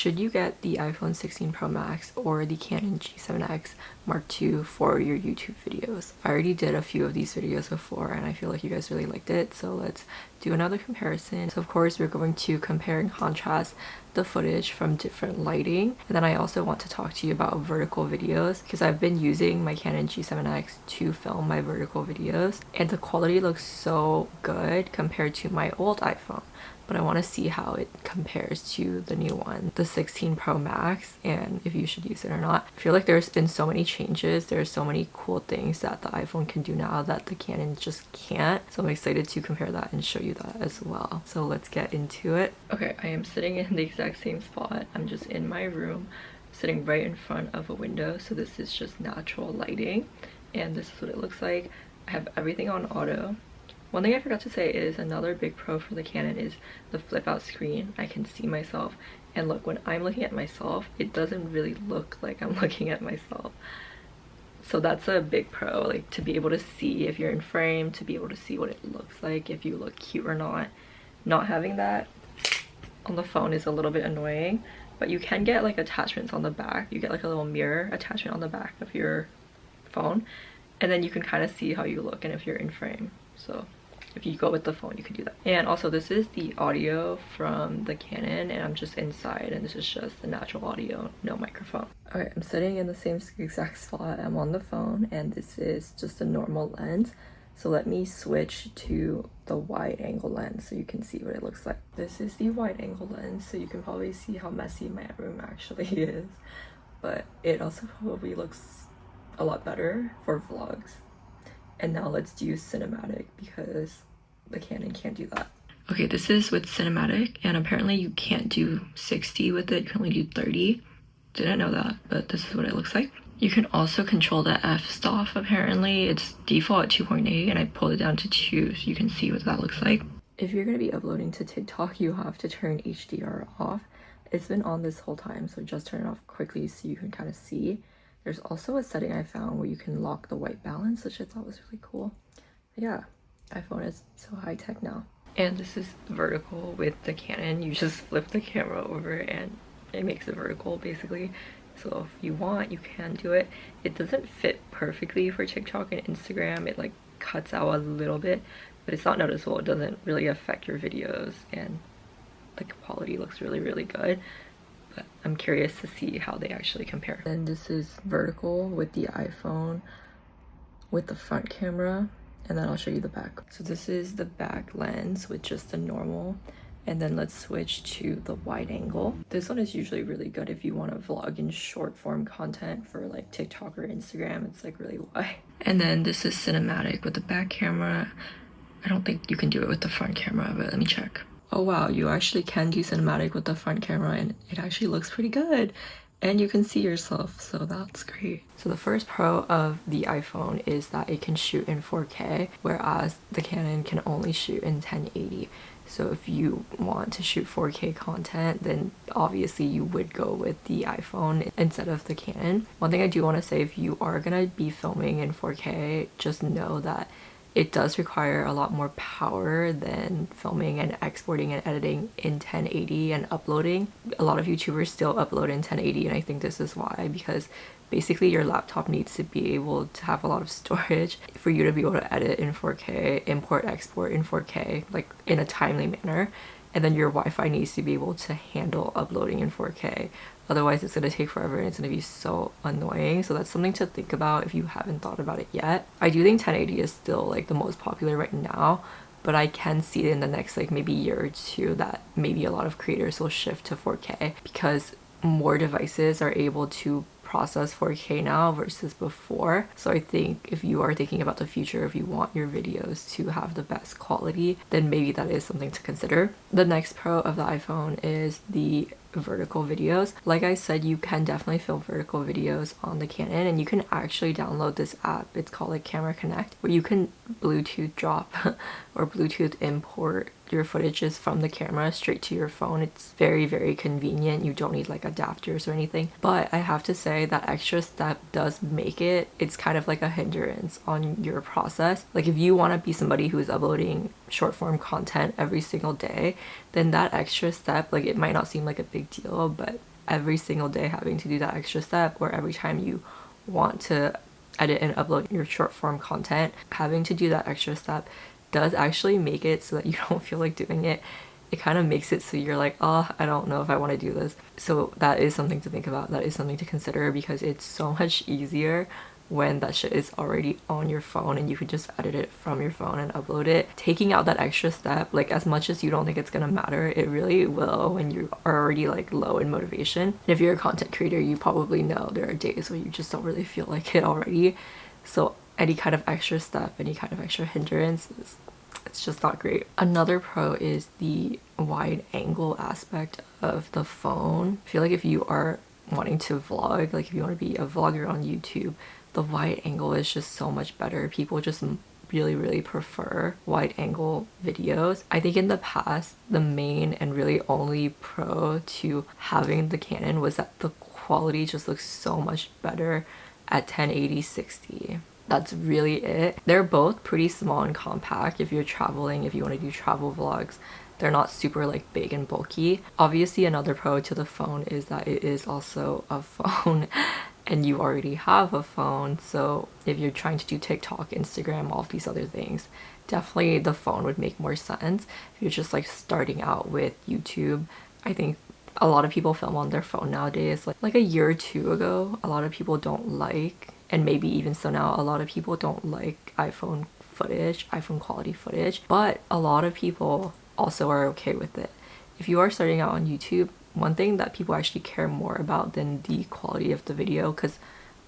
should you get the iPhone 16 Pro Max or the Canon G7X Mark II for your YouTube videos? I already did a few of these videos before and I feel like you guys really liked it, so let's do another comparison. So of course we're going to compare and contrast the footage from different lighting, and then I also want to talk to you about vertical videos because I've been using my Canon G7X to film my vertical videos and the quality looks so good compared to my old iPhone, but I want to see how it compares to the new one, the 16 Pro Max, and if you should use it or not. I feel like there's been so many changes, there's so many cool things that the iPhone can do now that the Canon just can't, so I'm excited to compare that and show you that as well. So let's get into it. Okay, I am sitting in the exact same spot. I'm just in my room, sitting right in front of a window, so this is just natural lighting, and this is what it looks like. I have everything on auto. One thing I forgot to say is another big pro for the Canon is the flip out screen. I can see myself, and look, when I'm looking at myself, it doesn't really look like I'm looking at myself. So that's a big pro, like to be able to see if you're in frame, to be able to see what it looks like, if you look cute or not. Not having that on the phone is a little bit annoying, but you can get like attachments on the back. You get like a little mirror attachment on the back of your phone, and then you can kind of see how you look and if you're in frame. So if you go with the phone, you can do that. And also this is the audio from the Canon, and I'm just inside, and this is just the natural audio, no microphone. Alright, I'm sitting in the same exact spot. I'm on the phone, and this is just a normal lens. So let me switch to the wide angle lens so you can see what it looks like. This is the wide angle lens, so you can probably see how messy my room actually is. But it also probably looks a lot better for vlogs. And now let's do cinematic because the Canon can't do that. Okay, this is with cinematic, and apparently you can't do 60 with it, you can only do 30. Didn't know that, but this is what it looks like. You can also control the f-stop apparently. It's default at 2.8 and I pulled it down to 2 so you can see what that looks like. If you're going to be uploading to TikTok, you have to turn HDR off. It's been on this whole time, so just turn it off quickly so you can kind of see. There's also a setting I found where you can lock the white balance, which I thought was really cool. But yeah, iPhone is so high-tech now. And this is vertical with the Canon. You just flip the camera over and it makes it vertical basically. So if you want, you can do it. It doesn't fit perfectly for TikTok and Instagram. It like cuts out a little bit, but it's not noticeable. It doesn't really affect your videos, and the quality looks really, really good. But I'm curious to see how they actually compare. And this is vertical with the iPhone with the front camera, and then I'll show you the back. So this is the back lens with just the normal, and then let's switch to the wide angle. This one is usually really good if you want to vlog in short form content for like TikTok or Instagram. It's like really wide. And then this is cinematic with the back camera. I don't think you can do it with the front camera, but let me check. Oh wow, you actually can do cinematic with the front camera and it actually looks pretty good. And you can see yourself, so that's great. So the first pro of the iPhone is that it can shoot in 4K, whereas the Canon can only shoot in 1080. So if you want to shoot 4K content, then obviously you would go with the iPhone instead of the Canon. One thing I do want to say, if you are gonna be filming in 4K, just know that it does require a lot more power than filming and exporting and editing in 1080 and uploading. A lot of YouTubers still upload in 1080, and I think this is why, because basically your laptop needs to be able to have a lot of storage for you to be able to edit in 4K, import, export in 4K, like in a timely manner. And then your Wi-Fi needs to be able to handle uploading in 4K. Otherwise it's going to take forever and it's going to be so annoying. So that's something to think about if you haven't thought about it yet. I do think 1080 is still like the most popular right now, but I can see in the next like maybe year or two that maybe a lot of creators will shift to 4K because more devices are able to process 4K now versus before. So I think if you are thinking about the future, if you want your videos to have the best quality, then maybe that is something to consider. The next pro of the iPhone is the vertical videos. Like I said, you can definitely film vertical videos on the Canon, and you can actually download this app. It's called like Camera Connect, where you can Bluetooth drop or Bluetooth import your footages from the camera straight to your phone. It's very, very convenient. You don't need like adapters or anything. But I have to say that extra step does make it's kind of like a hindrance on your process. Like if you want to be somebody who is uploading short form content every single day, then that extra step, like it might not seem like a big deal, but every single day having to do that extra step, or every time you want to edit and upload your short form content, having to do that extra step does actually make it so that you don't feel like doing it. It kind of makes it so you're like, oh, I don't know if I want to do this. So that is something to think about. That is something to consider, because it's so much easier when that shit is already on your phone and you can just edit it from your phone and upload it. Taking out that extra step, like, as much as you don't think it's gonna matter, it really will when you are already like low in motivation. And if you're a content creator, you probably know there are days where you just don't really feel like it already. So any kind of extra step, any kind of extra hindrance, it's just not great. Another pro is the wide angle aspect of the phone. I feel like if you are wanting to vlog, like if you want to be a vlogger on YouTube, the wide angle is just so much better. People just really prefer wide angle videos. I think in the past, the main and really only pro to having the Canon was that the quality just looks so much better at 1080-60. That's really it. They're both pretty small and compact if you're traveling, if you want to do travel vlogs. They're not super like big and bulky. Obviously, another pro to the phone is that it is also a phone and you already have a phone. So if you're trying to do TikTok, Instagram, all of these other things, definitely the phone would make more sense. If you're just like starting out with YouTube, I think a lot of people film on their phone nowadays. Like a year or two ago, a lot of people don't like, and maybe even so now, a lot of people don't like iPhone footage, iPhone quality footage, but a lot of people also are okay with it. If you are starting out on YouTube, one thing that people actually care more about than the quality of the video, because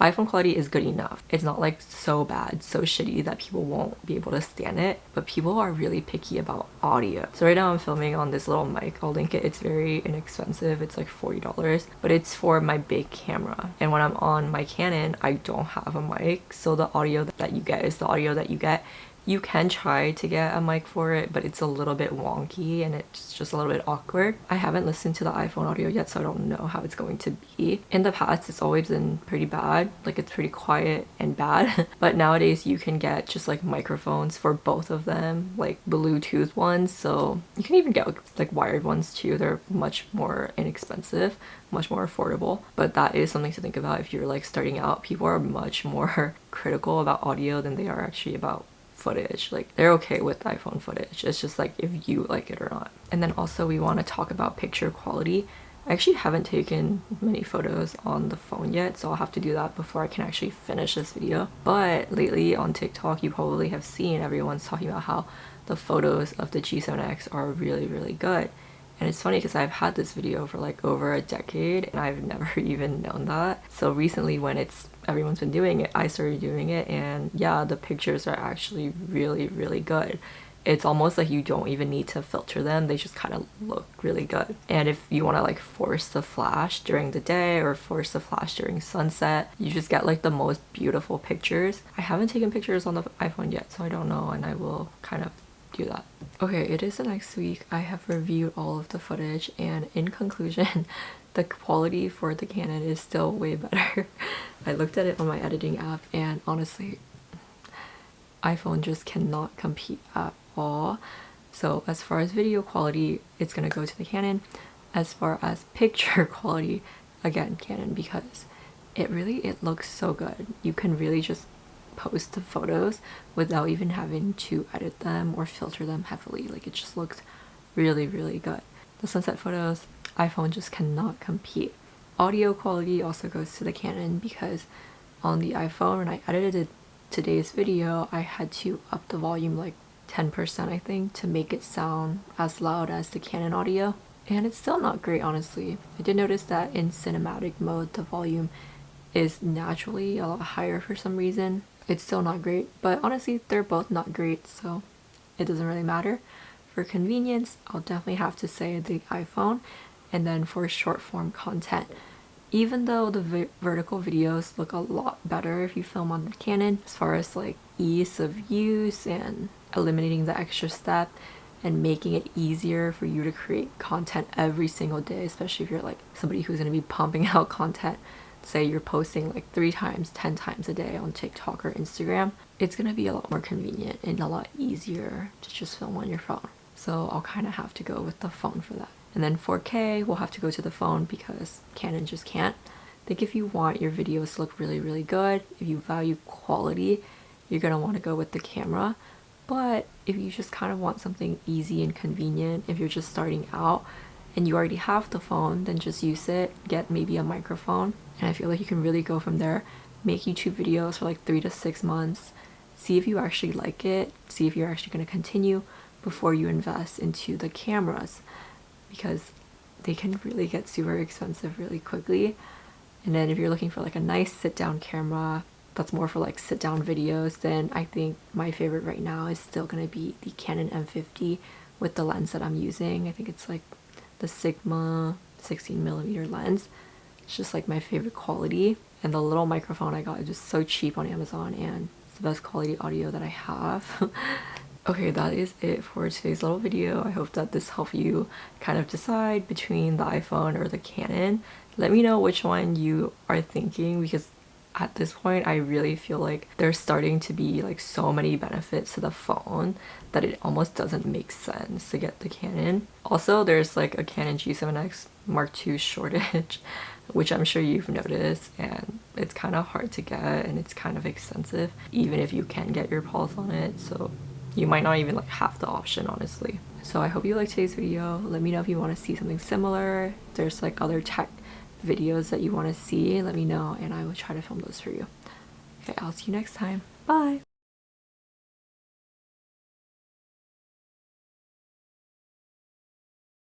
iPhone quality is good enough. It's not like so bad, so shitty that people won't be able to stand it, but people are really picky about audio. So right now I'm filming on this little mic. I'll link it. It's very inexpensive. It's like $40, but it's for my big camera. And when I'm on my Canon, I don't have a mic. So the audio that you get is the audio that you get. You can try to get a mic for it, but it's a little bit wonky and it's just a little bit awkward. I haven't listened to the iPhone audio yet, so I don't know how it's going to be. In the past, it's always been pretty bad. Like, it's pretty quiet and bad. But nowadays, you can get just like microphones for both of them, like Bluetooth ones. So you can even get like wired ones too. They're much more inexpensive, much more affordable. But that is something to think about if you're like starting out. People are much more critical about audio than they are actually about footage. Like, they're okay with iPhone footage. It's just like if you like it or not. And then also we want to talk about picture quality. I actually haven't taken many photos on the phone yet, so I'll have to do that before I can actually finish this video. But lately on TikTok, you probably have seen everyone's talking about how the photos of the G7X are really good. And it's funny because I've had this video for like over a decade and I've never even known that. So recently, when everyone's been doing it, I started doing it, and yeah, the pictures are actually really good. It's almost like you don't even need to filter them. They just kind of look really good. And if you want to like force the flash during the day or force the flash during sunset, you just get like the most beautiful pictures. I haven't taken pictures on the iPhone yet, so I don't know, and I will kind of do that. Okay, it is the next week. I have reviewed all of the footage, and in conclusion, the quality for the Canon is still way better. I looked at it on my editing app, and honestly, iPhone just cannot compete at all. So as far as video quality, it's gonna go to the Canon. As far as picture quality, again, Canon, because it looks so good. You can really just post the photos without even having to edit them or filter them heavily. Like, it just looks really good. The sunset photos, iPhone just cannot compete. Audio quality also goes to the Canon, because on the iPhone, when I edited today's video, I had to up the volume like 10%, I think, to make it sound as loud as the Canon audio. And it's still not great, honestly. I did notice that in cinematic mode, the volume is naturally a lot higher for some reason. It's still not great, but honestly, they're both not great, so it doesn't really matter. For convenience, I'll definitely have to say the iPhone. And then for short form content, even though the vertical videos look a lot better if you film on the Canon, as far as like ease of use and eliminating the extra step and making it easier for you to create content every single day, especially if you're like somebody who's going to be pumping out content. Say you're posting like 3 times, 10 times a day on TikTok or Instagram, it's going to be a lot more convenient and a lot easier to just film on your phone. So I'll kind of have to go with the phone for that. And then 4K, we'll have to go to the phone because Canon just can't. I think if you want your videos to look really, really good, if you value quality, you're gonna want to go with the camera. But if you just kind of want something easy and convenient, if you're just starting out and you already have the phone, then just use it, get maybe a microphone. And I feel like you can really go from there, make YouTube videos for like 3 to 6 months, see if you actually like it, see if you're actually going to continue before you invest into the cameras, because they can really get super expensive really quickly. And then if you're looking for like a nice sit down camera that's more for like sit down videos, then I think my favorite right now is still going to be the Canon M50 with the lens that I'm using. I think it's like the Sigma 16mm lens. It's just like my favorite quality, and the little microphone I got is just so cheap on Amazon, and it's the best quality audio that I have. Okay, that is it for today's little video. I hope that this helped you kind of decide between the iPhone or the Canon. Let me know which one you are thinking, because at this point I really feel like there's starting to be like so many benefits to the phone that it almost doesn't make sense to get the Canon. Also, there's like a Canon G7X Mark II shortage, which I'm sure you've noticed, and it's kind of hard to get and it's kind of expensive even if you can get your paws on it, so you might not even like have the option, honestly. So I hope you liked today's video. Let me know if you want to see something similar. If there's like other tech videos that you want to see, let me know and I will try to film those for you. Okay, I'll see you next time. Bye!